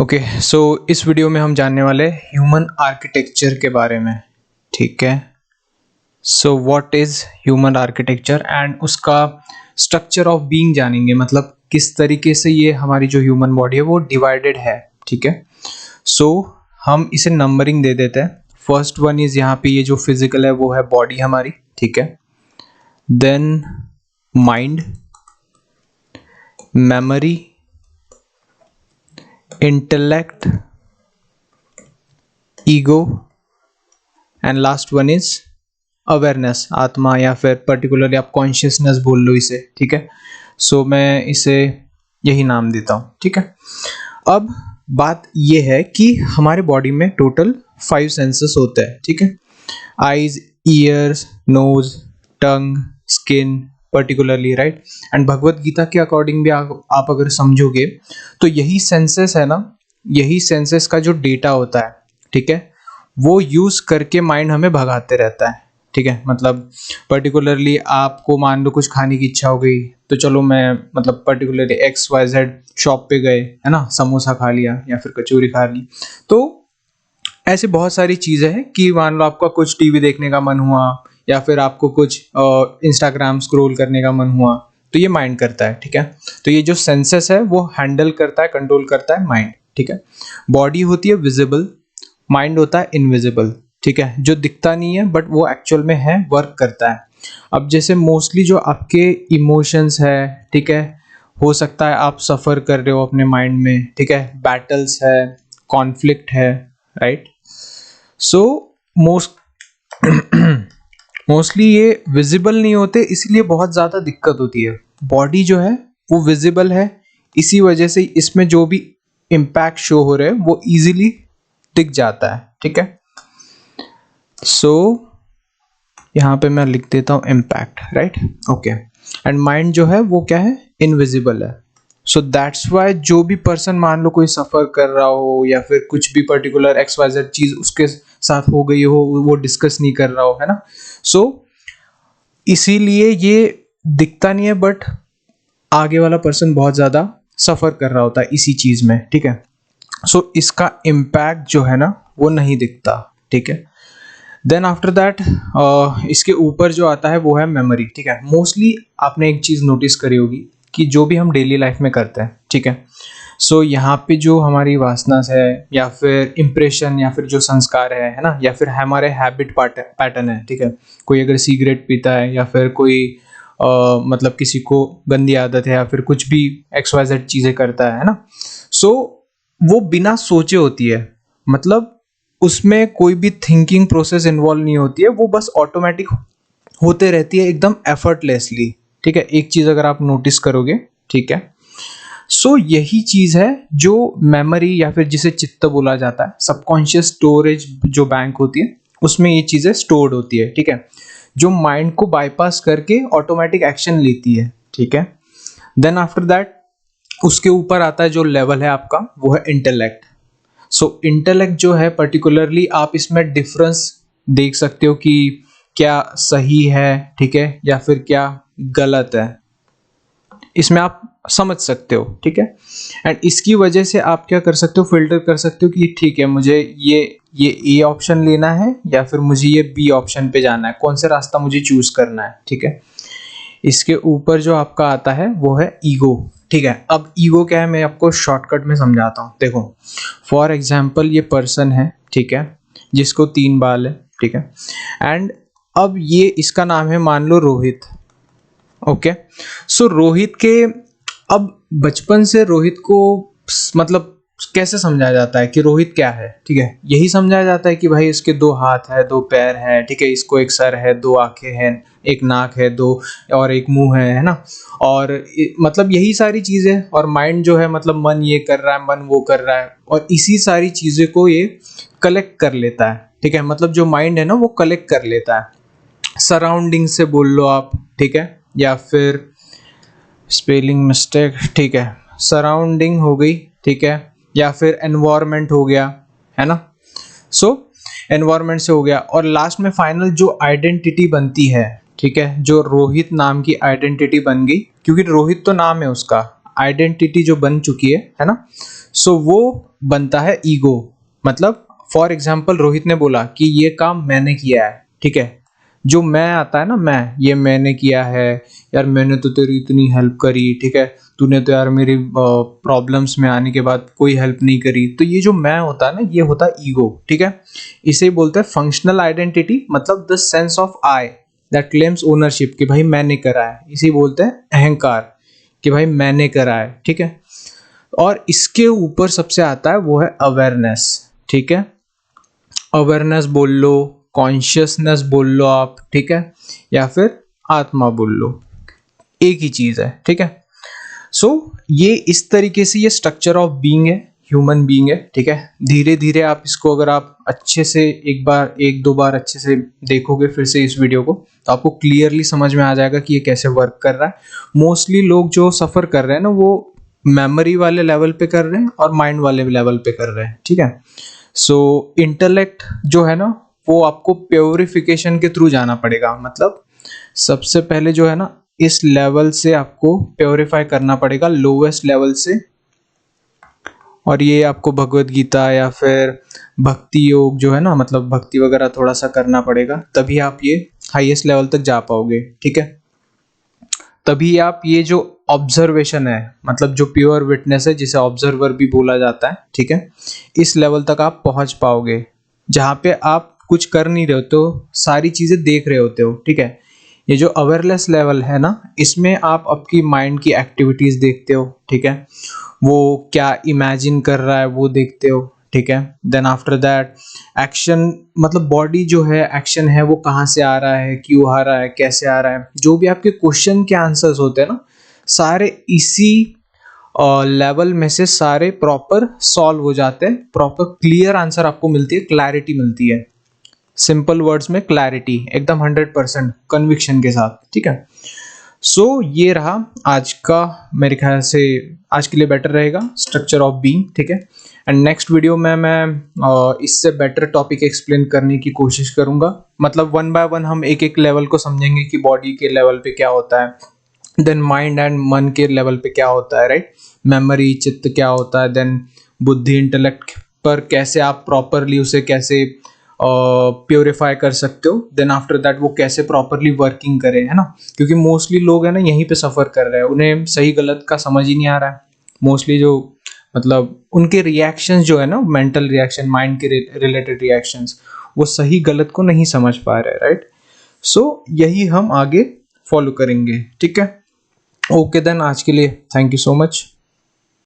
Okay so इस video में हम जानने वाले ह्यूमन आर्किटेक्चर के बारे में। ठीक है, so what is human architecture and उसका स्ट्रक्चर ऑफ बीइंग जानेंगे, मतलब किस तरीके से ये हमारी जो ह्यूमन बॉडी है वो डिवाइडेड है। ठीक है, सो हम इसे नंबरिंग दे देते हैं। फर्स्ट वन इज़ यहाँ पे ये जो फिजिकल है वो है बॉडी हमारी। ठीक है, then mind, memory, intellect, ego and last one is awareness, आत्मा या फिर पर्टिकुलरली आप कॉन्शियसनेस बोल लो इसे। ठीक है, सो मैं इसे यही नाम देता हूँ। ठीक है, अब बात ये है कि हमारे बॉडी में टोटल 5 सेंसेस होते हैं। ठीक है, eyes, ears, nose, tongue, skin particularly, right. And Bhagavad Gita के अकॉर्डिंग भी आप अगर समझोगे तो यही सेंसेस है ना, यही सेंसेस का जो डेटा होता है, ठीक है, वो यूज करके माइंड हमें भगाते रहता है। ठीक है, मतलब पर्टिकुलरली आपको मान लो कुछ खाने की इच्छा हो गई तो चलो मैं मतलब पर्टिकुलरली XYZ शॉप पे गए, है ना, समोसा खा लिया या फिर कचौरी खा ली। तो ऐसे बहुत सारी चीज़ें हैं कि मान लो आपका कुछ टीवी देखने का मन हुआ या फिर आपको कुछ इंस्टाग्राम स्क्रॉल करने का मन हुआ, तो ये माइंड करता है। ठीक है, तो ये जो सेंसेस है वो हैंडल करता है, कंट्रोल करता है माइंड। ठीक है, बॉडी होती है विजिबल, माइंड होता है इनविजिबल। ठीक है, जो दिखता नहीं है बट वो एक्चुअल में है, वर्क करता है। अब जैसे मोस्टली जो आपके इमोशंस है, ठीक है, हो सकता है आप सफ़र कर रहे हो अपने माइंड में। ठीक है, बैटल्स है, कॉन्फ्लिक्ट है, राइट। सो मोस्टली ये विजिबल नहीं होते, इसलिए बहुत ज़्यादा दिक्कत होती है। बॉडी जो है वो विजिबल है, इसी वजह से इसमें जो भी इम्पैक्ट शो हो रहे हैं वो इजीली दिख जाता है। ठीक है, सो यहाँ पे मैं लिख देता हूँ impact, right. Okay, and mind जो है वो क्या है, इनविजिबल है। सो दैट्स वाई जो भी पर्सन मान लो कोई सफ़र कर रहा हो या फिर कुछ भी पर्टिकुलर XYZ चीज़ उसके साथ हो गई हो, वो डिस्कस नहीं कर रहा हो, है ना। सो इसीलिए ये दिखता नहीं है बट आगे वाला पर्सन बहुत ज़्यादा सफ़र कर रहा होता है इसी चीज़ में। ठीक है, सो इसका इम्पैक्ट जो है ना वो नहीं दिखता। ठीक है, देन आफ्टर दैट इसके ऊपर जो आता है वो है मेमोरी। ठीक है, मोस्टली आपने एक चीज़ नोटिस करी होगी कि जो भी हम डेली लाइफ में करते हैं, ठीक है, सो यहाँ पे जो हमारी वासना है या फिर इम्प्रेशन या फिर जो संस्कार है ना, या फिर हमारे हैबिट पैटर्न है। ठीक है, कोई अगर सिगरेट पीता है या फिर कोई मतलब किसी को गंदी आदत है या फिर कुछ भी XYZ चीज़ें करता है ना, सो वो बिना सोचे होती है, मतलब उसमें कोई भी थिंकिंग प्रोसेस इन्वॉल्व नहीं होती है, वो बस ऑटोमेटिक होते रहती है एकदम एफर्टलेसली। ठीक है, एक चीज़ अगर आप नोटिस करोगे, ठीक है, सो यही चीज़ है जो मेमोरी या फिर जिसे चित्त बोला जाता है, सबकॉन्शियस स्टोरेज जो बैंक होती है उसमें ये चीज़ें स्टोर्ड होती है। ठीक है, जो माइंड को बाईपास करके ऑटोमेटिक एक्शन लेती है। ठीक है, देन आफ्टर दैट उसके ऊपर आता है जो लेवल है आपका, वो है इंटेलेक्ट। सो इंटेलेक्ट जो है पर्टिकुलरली आप इसमें डिफरेंस देख सकते हो कि क्या सही है, ठीक है, या फिर क्या गलत है, इसमें आप समझ सकते हो। ठीक है, एंड इसकी वजह से आप क्या कर सकते हो, फिल्टर कर सकते हो कि ठीक है मुझे ये ए ऑप्शन लेना है या फिर मुझे ये बी ऑप्शन पे जाना है, कौन सा रास्ता मुझे चूज करना है। ठीक है, इसके ऊपर जो आपका आता है वो है ईगो। ठीक है, अब ईगो क्या है मैं आपको शॉर्टकट में समझाता हूँ। देखो, फॉर एग्जाम्पल ये पर्सन है, ठीक है, जिसको 3 बाल है। ठीक है, एंड अब ये इसका नाम है मान लो रोहित। ओके, सो रोहित के अब बचपन से रोहित को मतलब कैसे समझाया जाता है कि रोहित क्या है, ठीक है, यही समझाया जाता है कि भाई इसके 2 हाथ है, 2 पैर है, ठीक है, इसको एक सर है, 2 आंखें हैं, एक नाक है, 2 और एक मुंह है ना, और मतलब यही सारी चीजें। और माइंड जो है मतलब मन ये कर रहा है, मन वो कर रहा है, और इसी सारी चीजें को ये कलेक्ट कर लेता है। ठीक है, मतलब जो माइंड है ना वो कलेक्ट कर लेता है, सराउंडिंग से बोल लो आप, ठीक है, या फिर स्पेलिंग मिस्टेक, ठीक है, सराउंडिंग हो गई, ठीक है, या फिर एनवायरनमेंट हो गया, है ना। सो एनवायरनमेंट से हो गया, और लास्ट में फाइनल जो आइडेंटिटी बनती है, ठीक है, जो रोहित नाम की आइडेंटिटी बन गई, क्योंकि रोहित तो नाम है उसका, आइडेंटिटी जो बन चुकी है ना, सो वो बनता है ईगो। मतलब फॉर एग्जाम्पल रोहित ने बोला कि ये काम मैंने किया है, ठीक है, जो मैं आता है ना, मैं, ये मैंने किया है, यार मैंने तो तेरी इतनी हेल्प करी, ठीक है, तूने तो यार मेरी प्रॉब्लम्स में आने के बाद कोई हेल्प नहीं करी। तो ये जो मैं होता है ना, ये होता है ईगो, ठीक है। इसे बोलते हैं फंक्शनल आइडेंटिटी, मतलब the sense of I that claims ownership, कि भाई मैंने करा है। इसे बोलते हैं अहंकार, कि भाई मैंने करा है, ठीक है। और इसके ऊपर सबसे आता है वो है अवेयरनेस, ठीक है। अवेयरनेस बोल लो, कॉन्शियसनेस बोल लो आप, ठीक है, या फिर आत्मा बोल लो, एक ही चीज है, ठीक है। सो ये इस तरीके से ये स्ट्रक्चर ऑफ बीइंग है, ह्यूमन बीइंग है, ठीक है। धीरे धीरे आप इसको अगर आप अच्छे से एक दो बार अच्छे से देखोगे फिर से इस वीडियो को, तो आपको क्लियरली समझ में आ जाएगा कि ये कैसे वर्क कर रहा है। मोस्टली लोग जो सफर कर रहे हैं ना, वो मेमोरी वाले लेवल पे कर रहे हैं और माइंड वाले लेवल पे कर रहे हैं, ठीक है। सो इंटेलेक्ट जो है ना, वो आपको प्योरिफिकेशन के थ्रू जाना पड़ेगा। मतलब सबसे पहले जो है ना, इस लेवल से आपको प्योरीफाई करना पड़ेगा, लोवेस्ट लेवल से। और ये आपको भगवत गीता या फिर भक्ति योग जो है ना, मतलब भक्ति वगैरह थोड़ा सा करना पड़ेगा, तभी आप ये हाईएस्ट लेवल तक जा पाओगे, ठीक है। तभी आप ये जो ऑब्जर्वेशन है, मतलब जो प्योर विटनेस है, जिसे ऑब्जर्वर भी बोला जाता है, ठीक है, इस लेवल तक आप पहुंच पाओगे, जहाँ पे आप कुछ कर नहीं रहे होते हो, सारी चीजें देख रहे होते हो, ठीक है। ये जो अवेयरनेस लेवल है ना, इसमें आप आपकी माइंड की एक्टिविटीज देखते हो, ठीक है, वो क्या इमेजिन कर रहा है वो देखते हो, ठीक है। देन आफ्टर दैट एक्शन, मतलब बॉडी जो है, एक्शन है, वो कहाँ से आ रहा है, क्यों आ रहा है, कैसे आ रहा है, जो भी आपके क्वेश्चन के आंसर्स होते हैं ना, सारे इसी लेवल में से सारे प्रॉपर सॉल्व हो जाते हैं, प्रॉपर क्लियर आंसर आपको मिलती है, क्लैरिटी मिलती है। सिंपल वर्ड्स में क्लैरिटी, एकदम 100% कन्विक्शन के साथ, ठीक है। सो ये रहा आज का, मेरे ख्याल से आज के लिए बेटर रहेगा स्ट्रक्चर ऑफ बीइंग, ठीक है। एंड नेक्स्ट वीडियो में मैं इससे बेटर टॉपिक एक्सप्लेन करने की कोशिश करूंगा। मतलब वन बाय वन हम एक एक लेवल को समझेंगे कि बॉडी के लेवल पे क्या होता है, देन माइंड एंड मन के लेवल पे क्या होता है, राइट, मेमोरी चित्त क्या होता है, देन बुद्धि इंटेलेक्ट पर कैसे आप प्रॉपरली उसे कैसे प्योरीफाई कर सकते हो, देन आफ्टर दैट वो कैसे प्रॉपरली वर्किंग करे, है ना। क्योंकि मोस्टली लोग है ना यहीं पे सफर कर रहे हैं, उन्हें सही गलत का समझ ही नहीं आ रहा है। मोस्टली जो, मतलब उनके रिएक्शंस जो है ना, मेंटल रिएक्शन, माइंड के रिलेटेड रिएक्शंस, वो सही गलत को नहीं समझ पा रहे, राइट। सो यही हम आगे फॉलो करेंगे, ठीक है। ओके देन, आज के लिए थैंक यू सो मच।